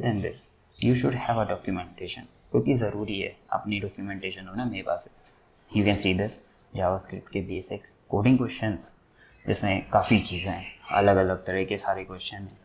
Then this you should have a documentation, क्योंकि ज़रूरी है अपनी डॉक्यूमेंटेशन हो ना मेरे पास। You can see this JavaScript के बेसिक्स कोडिंग क्वेश्चंस, जिसमें काफ़ी चीज़ें हैं, अलग अलग तरह के सारे क्वेश्चन हैं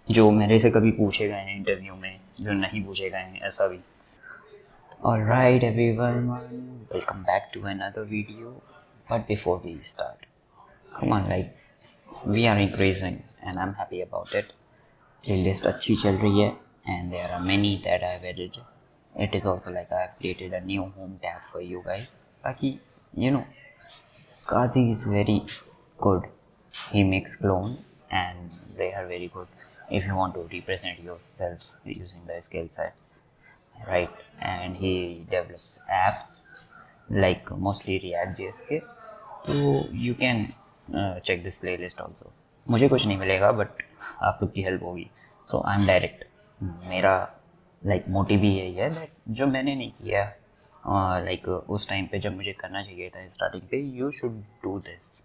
जो मेरे से कभी पूछे गए हैं इंटरव्यू में, जो नहीं पूछे गए हैं ऐसा भी। Alright everyone, welcome back to another video. But before we start, come on, like we are increasing and I'm happy about it. Playlist अच्छी चल रही है and there are many that I've added. It is also like I've created a new home tab for you guys. ताकि you know, Kazi is very good. He makes clone and they are very good if you want to represent yourself using the skill sets, right? And he develops apps like mostly React JS के, तो you can check this playlist also. मुझे कुछ नहीं मिलेगा but आप लोग की help होगी, सो आई एम डायरेक्ट, मेरा लाइक मोटिव ही यही है that जो मैंने नहीं किया लाइक उस टाइम पे जब मुझे करना चाहिए था स्टार्टिंग पे, you should do this.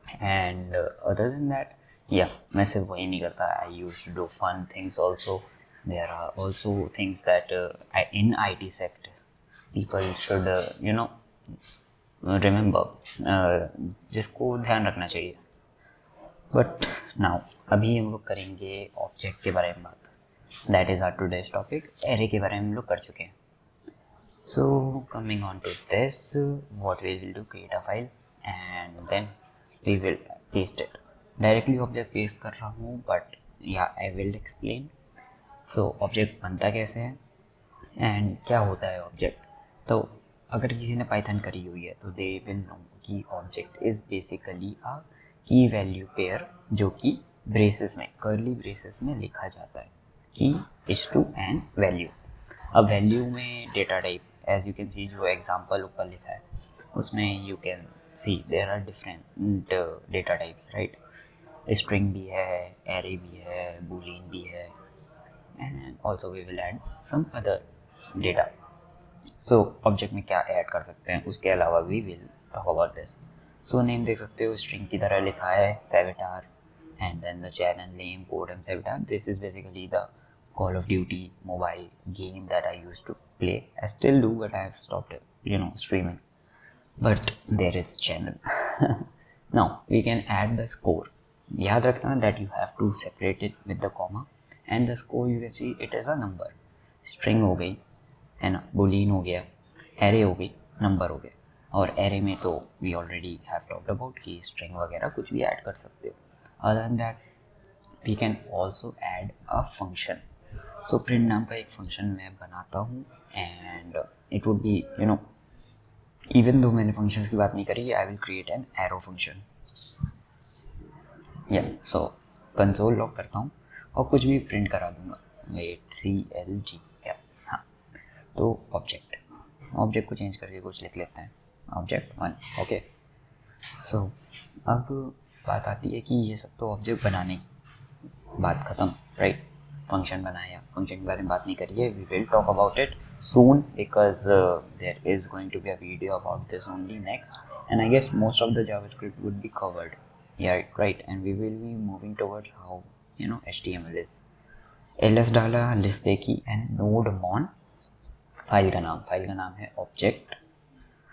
And other than that या मैं सिर्फ वही नहीं करता, I use to do fun things also. There are also things that in I T sector people should remember, जिसको ध्यान रखना चाहिए। बट नाउ अभी हम लोग करेंगे ऑब्जेक्ट के बारे में बात। That is our today's topic. Array के बारे में हम लोग कर चुके हैं। So coming on to this, what we will do, create a file and then we will paste it. Directly object paste कर रहा हूँ but yeah I will explain. So object बनता कैसे है and क्या होता है object। तो अगर किसी ने Python करी हुई है तो they will know कि object is basically a key value pair जो कि braces में, curly braces में लिखा जाता है। key is to and value। अब वैल्यू में data type, as you can see जो एग्जांपल ऊपर लिखा है उसमें you can see there are different data types, right. String भी है, एरे भी है, बूलियन भी है, and also we will add some other data. So object में क्या ऐड कर सकते हैं उसके अलावा we will talk about this. So name देख सकते हो स्ट्रिंग की तरह लिखा है सेविटार, and then the channel name code m7 this is basically the Call of Duty mobile game that I used to play. I still do but I have stopped streaming, but there is channel. Now we can add the score. याद रखना that you have to separate it with the comma, and the score you can see it is a number. String हो गई है ना, boolean हो गया, array हो गई, number हो गया। और array में तो we already have talked about कि string वगैरह कुछ भी ऐड कर सकते हो। other than that we can also add a function. so print नाम का एक function मैं बनाता हूँ and it would be even though मैंने functions की बात नहीं करी, I will create an arrow function. so console log करता हूँ और कुछ भी print करा दूंगा, wait CLG हाँ। तो ऑब्जेक्ट को चेंज करके कुछ लिख लेते हैं, ऑब्जेक्ट 1 ओके। सो अब बात आती है कि ये सब तो ऑब्जेक्ट बनाने की बात ख़त्म, राइट। फंक्शन बनाया, फंक्शन के बारे में बात नहीं करिए, we will talk about it soon because there is going to be a video about this only next, and I guess most of the JavaScript would be covered, right. And we will be moving towards how HTML is. ls डाला, list देखी and nodemon. File का नाम है object,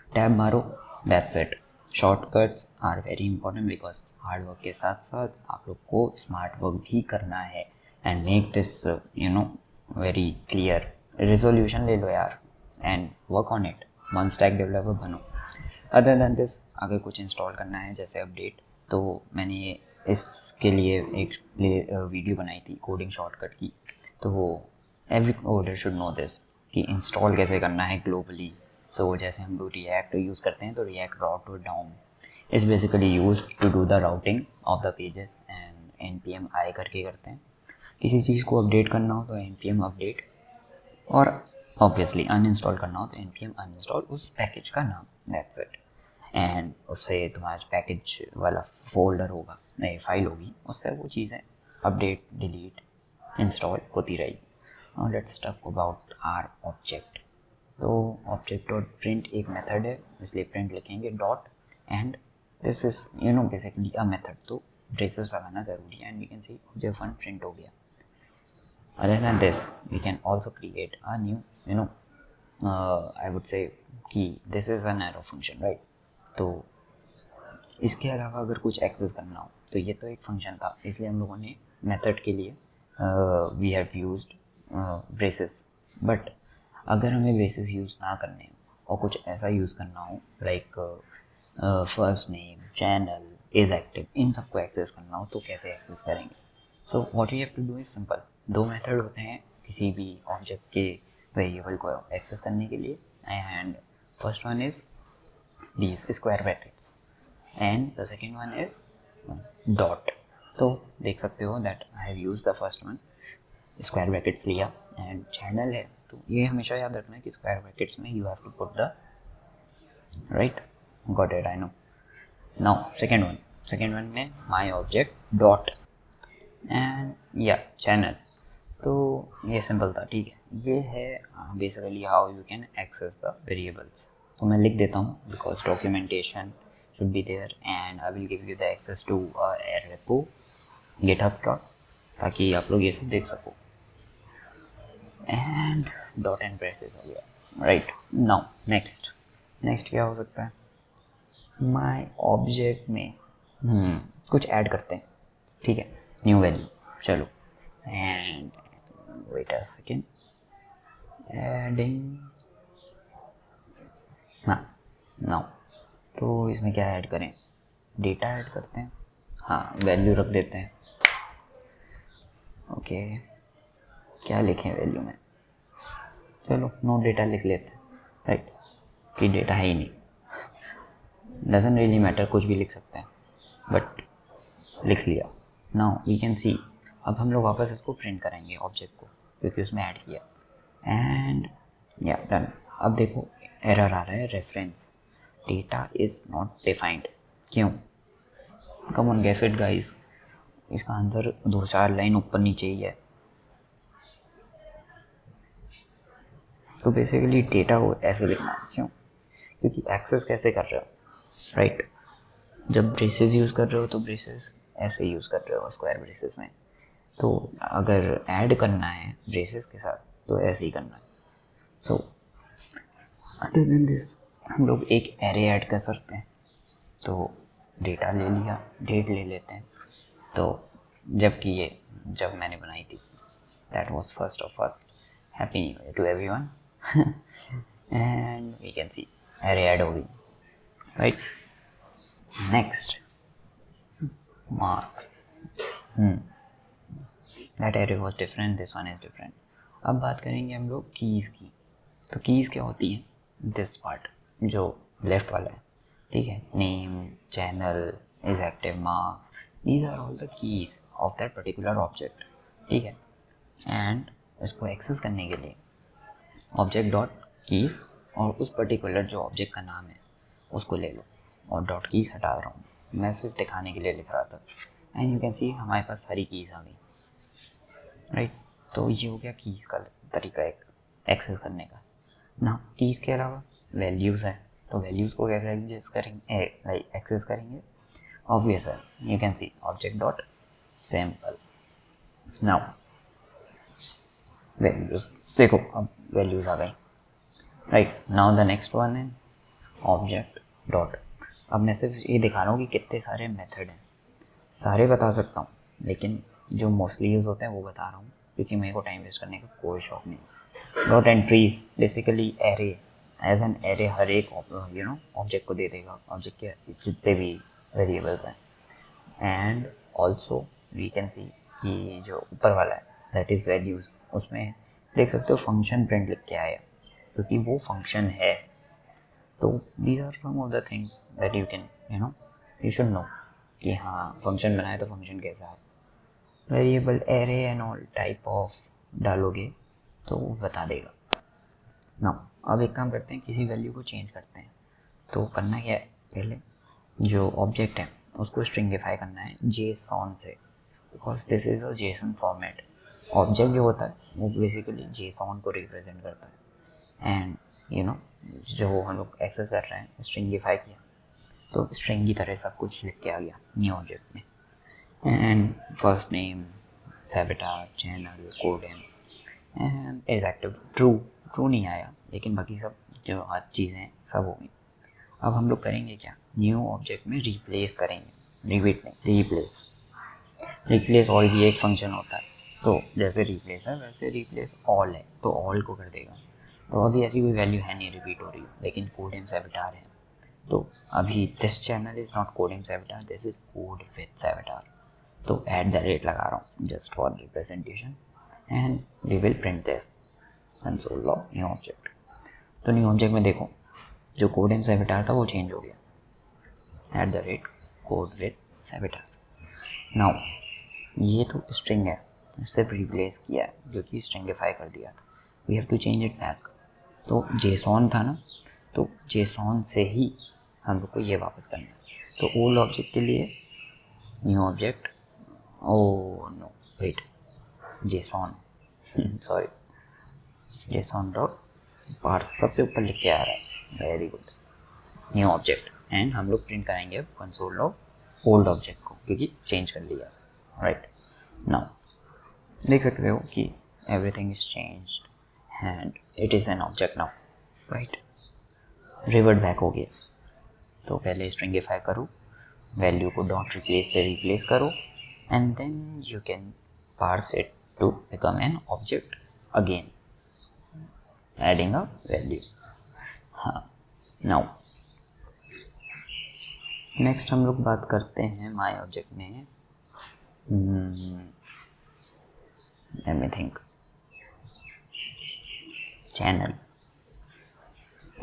tab मारो, that's it. Shortcuts are very important because hard work के साथ साथ आप लोग को स्मार्ट वर्क भी करना है and make this very clear. Resolution ले लो यार and work on it, one stack developer बनो। अदर देन दिस अगर कुछ इंस्टॉल करना है जैसे अपडेट, तो मैंने ये इसके लिए एक वीडियो बनाई थी कोडिंग शॉर्टकट की, तो every coder should know this कि इंस्टॉल कैसे करना है ग्लोबली। सो जैसे हम लोग रिएक्ट यूज़ करते हैं तो React route to down is basically use to do the routing of the pages, and npm I करके करते हैं। किसी चीज़ को अपडेट करना हो तो npm अपडेट, और ऑब्वियसली अनइंस्टॉल करना हो तो npm अनइंस्टॉल उस पैकेज का नाम, दैट्स इट। एंड उससे तुम्हारा पैकेज वाला फोल्डर होगा, नहीं फाइल होगी, उससे वो चीज़ें अपडेट डिलीट इंस्टॉल होती रहेगी। Now let's talk about our object. तो ऑब्जेक्ट डॉट प्रिंट एक मेथड है, इसलिए प्रिंट लिखेंगे dot, and this is basically a method, तो ब्रेसेस लगाना ज़रूरी है। And we can see object 1 print हो गया। Other than this, we can also create a new, I would say कि this is an arrow function, right? तो इसके अलावा अगर कुछ एक्सेस करना हो तो ये तो एक फंक्शन था, इसलिए हम लोगों ने मेथड के लिए we have used braces. But अगर हमें ब्रेसेस यूज़ ना करने हो और कुछ ऐसा यूज़ करना हो like first name, channel, is active, इन सबको एक्सेस करना हो तो कैसे एक्सेस करेंगे? So what you have to do is simple. दो मेथड होते हैं किसी भी ऑब्जेक्ट के वेरिएबल को एक्सेस करने के लिए, and first one is these square brackets and the second one is dot. तो देख सकते हो that I have used the first one, square brackets लिया, and channel है तो ये हमेशा याद रखना है कि square brackets में you have to put the right. Got it, I know. Now second one में my object dot and yeah channel. तो ये सिंपल था, ठीक है. ये है basically how you can access the variables. तो मैं लिख देता हूँ because documentation should be there and I will give you the access to repo GitHub का, ताकि आप लोग ये सब देख सको. एंड डॉट एंड ब्रेसेस हो गया, राइट. नाउ नेक्स्ट क्या हो सकता है? माय ऑब्जेक्ट में कुछ ऐड करते हैं, ठीक है. न्यू वैल्यू, चलो. And wait a second, adding. हाँ, नाउ तो इसमें क्या ऐड करें? डेटा ऐड करते हैं. हाँ, वैल्यू रख देते हैं. ओके, क्या लिखें वैल्यू में? चलो नो डेटा लिख लेते हैं, राइट. कि डेटा है ही नहीं, डजंट रियली मैटर, कुछ भी लिख सकते हैं, बट लिख लिया. Now we can see. अब हम लोग वापस इसको प्रिंट करेंगे ऑब्जेक्ट को, क्योंकि उसमें ऐड किया. एंड या डन. अब देखो एरर आ रहा है, reference data is not defined. क्यों? Come on guess it guys. इसका आंसर 2-4 लाइन ऊपर नीचे ही है. तो बेसिकली डेटा को ऐसे लिखना है. क्यों? क्योंकि एक्सेस कैसे कर रहे हो, राइट. जब ब्रेसेस यूज़ कर रहे हो तो ब्रेसेस ऐसे यूज़ कर रहे हो स्क्वायर ब्रेसेस में. तो अगर ऐड करना है ब्रेसेस के साथ तो ऐसे ही करना है. सो अदर देन दिस हम लोग एक एरे ऐड कर सकते हैं. तो डेटा ले लिया, डेट ले लेते हैं. तो जब मैंने बनाई थी, that was first of first. Happy new year to everyone. And we can see array add हो गई, राइट. Next marks. That array was different, this one is different. अब बात करेंगे हम लोग कीज़ की. तो कीज़ क्या होती हैं? दिस पार्ट जो लेफ्ट वाला है, ठीक है. Name, channel, is active, marks, these are all the keys of that particular object, ठीक है. एंड इसको एक्सेस करने के लिए ऑब्जेक्ट डॉट कीज़ और उस पर्टिकुलर जो ऑब्जेक्ट का नाम है उसको ले लो. और डॉट कीज़ हटा रहा हूँ, मैं सिर्फ दिखाने के लिए लिख रहा था. एंड यू कैन सी हमारे पास सारी कीज़ आ गई, राइट. तो ये हो गया कीज़ का तरीका एक एक्सेस करने का. ना कीज़ के अलावा वैल्यूज़ हैं. तो वैल्यूज़ को कैसे एडजस्ट करेंगे, लाइक एक्सेस करेंगे? ऑब्वियस है, you can see object dot sample. Now values देखो, अब वैल्यूज़ आ गई, right. Now the next one है ऑब्जेक्ट डॉट. अब मैं सिर्फ ये दिखा रहा हूँ कि कितने सारे मेथड हैं. सारे बता सकता हूँ, लेकिन जो मोस्टली यूज़ होते हैं वो बता रहा हूँ, क्योंकि मेरे को टाइम वेस्ट करने का कोई शौक नहीं. Dot entries basically array, as an array हर एक ऑब्जेक्ट को दे देगा, ऑब्जेक्ट के जितने भी वेरिएबल्स हैं. And also we can see कि जो ऊपर वाला है दैट इज़ वैल्यूज़, उसमें देख सकते हो फंक्शन प्रिंट लिख के आया, क्योंकि वो फंक्शन है. तो these are some of the things that you can you should know कि हाँ फंक्शन बनाए तो फंक्शन कैसा है. Variable, array and all type of डालोगे तो वो बता देगा. ना अब एक काम करते हैं, किसी वैल्यू को चेंज करते हैं. तो करना क्या है, पहले जो ऑब्जेक्ट है उसको स्ट्रिंगिफाई करना है जेसॉन से, because this is a JSON format. Object जो होता है वो बेसिकली जेसॉन को रिप्रेजेंट करता है. एंड जो हम लोग एक्सेस कर रहे हैं स्ट्रिंगिफाई किया तो स्ट्रिंग की तरह सब कुछ लिख के आ गया न्यू ऑब्जेक्ट में. एंड फर्स्ट नेम, सेबेटार, चैनल, कोडेम, एंड इज एक्टिव। ट्रू नहीं आया, लेकिन बाकी सब जो हर चीज़ें सब हो गई। अब हम लोग करेंगे क्या, न्यू ऑब्जेक्ट में रिप्लेस करेंगे, रिपीट नहीं, रिप्लेस ऑल भी एक फंक्शन होता है। तो जैसे रिप्लेस है वैसे रिप्लेस ऑल है, तो ऑल को कर देगा। तो अभी ऐसी कोई वैल्यू है नहीं रिपीट हो रही, लेकिन कोडेम्स एवटार है। तो अभी दिस चैनल इज़ नॉट कोडेम्स avatar, this is code with avatar. तो @ लगा रहा हूँ just for representation, and we will print this console log new object. तो न्यू ऑब्जेक्ट में देखो, जो कोडेम्स एवटार था वो चेंज हो गया, @code with एवटार। नाउ ये तो स्ट्रिंग है, सिर्फ रिप्लेस किया है, जो कि स्ट्रिंगिफाई कर दिया था। We have to change it back. तो जेसॉन था ना, तो जेसॉन से ही हम लोग को ये वापस करना है। तो ओल्ड ऑब्जेक्ट के लिए new object, oh no wait, JSON sorry, JSON dot parse सबसे ऊपर लिख के आ रहा है, very good. New object, and हम लोग प्रिंट करेंगे अब कंसोल लॉग ओल्ड ऑब्जेक्ट को, क्योंकि चेंज कर लिया, राइट। नाउ देख सकते हो कि everything is changed and it is an object now, right. Revert back हो गया। तो पहले स्ट्रिंगिफाई करो, वैल्यू को डॉट रिप्लेस से रिप्लेस करो, and then you can parse it to become an object again, adding a value. हाँ, now next हम लोग बात करते हैं माई ऑब्जेक्ट में, let me think, चैनल,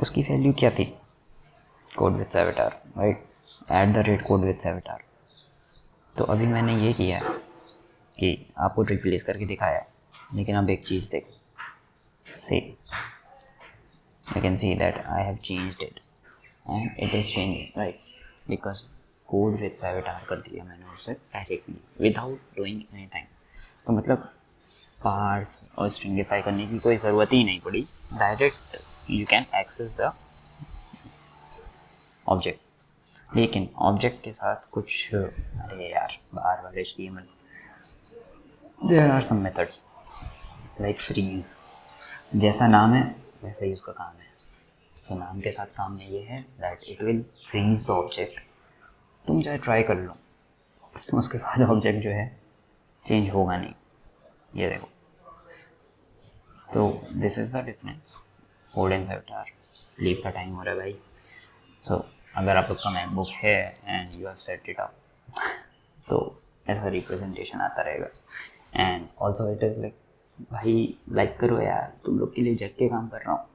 उसकी वैल्यू क्या थी, code with avatar, right, @code with avatar. तो अभी मैंने ये किया है कि आपको रिप्लेस करके दिखाया, लेकिन अब एक चीज़ देखो, सी you can see that I have changed it and it is changing, right, because code with avatar कर दिया मैंने उसे directly without doing anything। तो मतलब पार्स और स्ट्रिंगिफाई करने की कोई ज़रूरत ही नहीं पड़ी, direct you can access the object. लेकिन ऑब्जेक्ट के साथ कुछ, अरे यार बार बार HTML, there are some methods like freeze, जैसा नाम है वैसा ही उसका काम है। सो नाम के साथ काम में ये है that it will freeze the object. तुम चाहे ट्राई कर लो, तो उसके बाद ऑब्जेक्ट जो है चेंज होगा नहीं, ये देखो। तो दिस इज़ द डिफरेंस, कोडेम्स एवटार। स्लीप का टाइम हो रहा है भाई। सो अगर आप लोग का मैकबुक है and you have set it up, तो ऐसा रिप्रेजेंटेशन आता रहेगा। And also it is like, भाई लाइक करो यार, तुम लोग के लिए जग के काम कर रहा हूँ।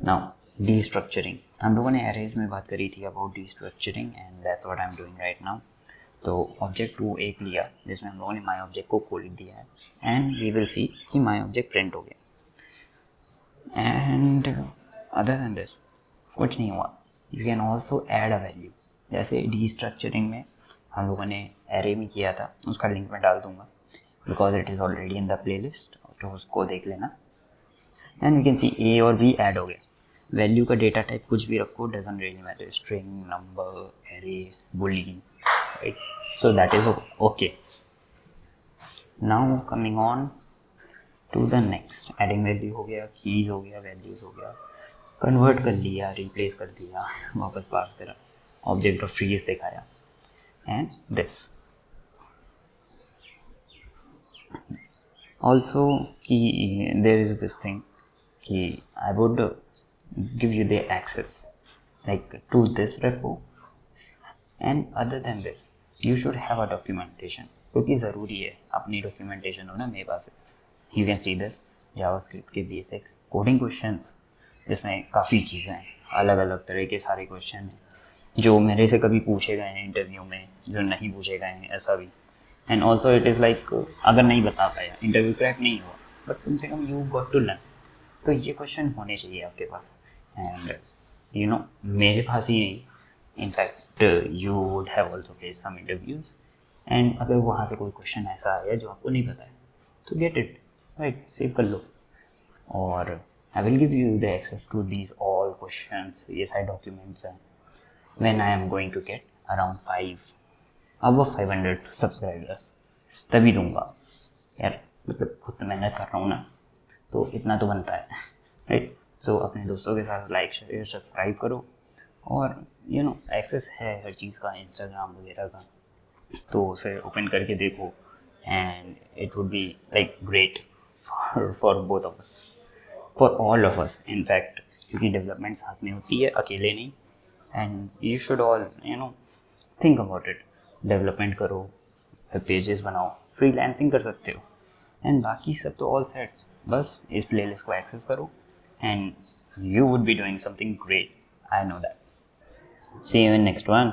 नाउ डीस्ट्रक्चरिंग, हम लोगों ने एरेज में बात करी थी about destructuring, and that's what I am doing right now. तो ऑब्जेक्ट 2 एक लिया जिसमें हम लोगों ने माई ऑब्जेक्ट को खोल दिया है, एंड वी विल सी कि माई ऑब्जेक्ट प्रिंट हो गया। एंड अदर देन दिस कुछ नहीं हुआ, you can also add a value. जैसे डीस्ट्रक्चरिंग में हम लोगों ने एरे में किया था, उसका लिंक मैं डाल दूंगा because it is already in the play list, तो उसको देख लेना। एंड यू कैन सी ए और बी ऐड हो गया। वैल्यू का डेटा टाइप कुछ भी रखो, doesn't really matter, string, number, array, boolean, right. So that is okay. Now coming on to the next, adding value हो गया, कीज हो गया, वैल्यूज हो गया, कन्वर्ट कर लिया, रिप्लेस कर दिया, वापस पास करा, ऑब्जेक्ट ऑफ फ्रीज दिखाया, एंड दिस ऑल्सो कि देर इज दिस थिंग कि I would give you the access like to this repo, and other than this you should have a documentation, क्योंकि ज़रूरी है अपनी डॉक्यूमेंटेशन हो ना मेरे पास। You can see this JavaScript के बेसिक्स कोडिंग क्वेश्चंस, जिसमें काफ़ी चीज़ें हैं, अलग अलग तरह के सारे क्वेश्चन हैं जो मेरे से कभी पूछे गए हैं इंटरव्यू में, जो नहीं पूछे गए हैं ऐसा भी। And also it is like, अगर नहीं बता पाया, इंटरव्यू क्रैक नहीं हुआ, बट कम से कम यू गॉट टू लर्न। तो ये क्वेश्चन होने चाहिए आपके पास, एंड यू नो मेरे पास ही नहीं, in fact you would have also face some interviews, and अगर वहाँ से कोई क्वेश्चन ऐसा आया जो आपको नहीं पता है तो गेट इट राइट, सेव कर लो, और I will give you the access to these all questions. ये सारे डॉक्यूमेंट्स हैं when I am going to get around 500 subscribers, तभी दूंगा यार। मतलब खुद मेहनत कर रहा हूँ ना, तो इतना तो बनता है, राइट। सो अपने दोस्तों के साथ लाइक शेयर सब्सक्राइब करो, और एक्सेस है हर चीज़ का, इंस्टाग्राम वगैरह का, तो उसे ओपन करके देखो, and it would be like great for both of us, for all of us in fact, क्योंकि डेवलपमेंट साथ में होती है, अकेले नहीं। And you should all think about it, development करो, पेजेस बनाओ, फ्रीलांसिंग कर सकते हो, एंड बाकी सब तो ऑल सेट। बस इस प्लेलिस्ट को एक्सेस करो and you would be doing something great, I know that. See you in next one.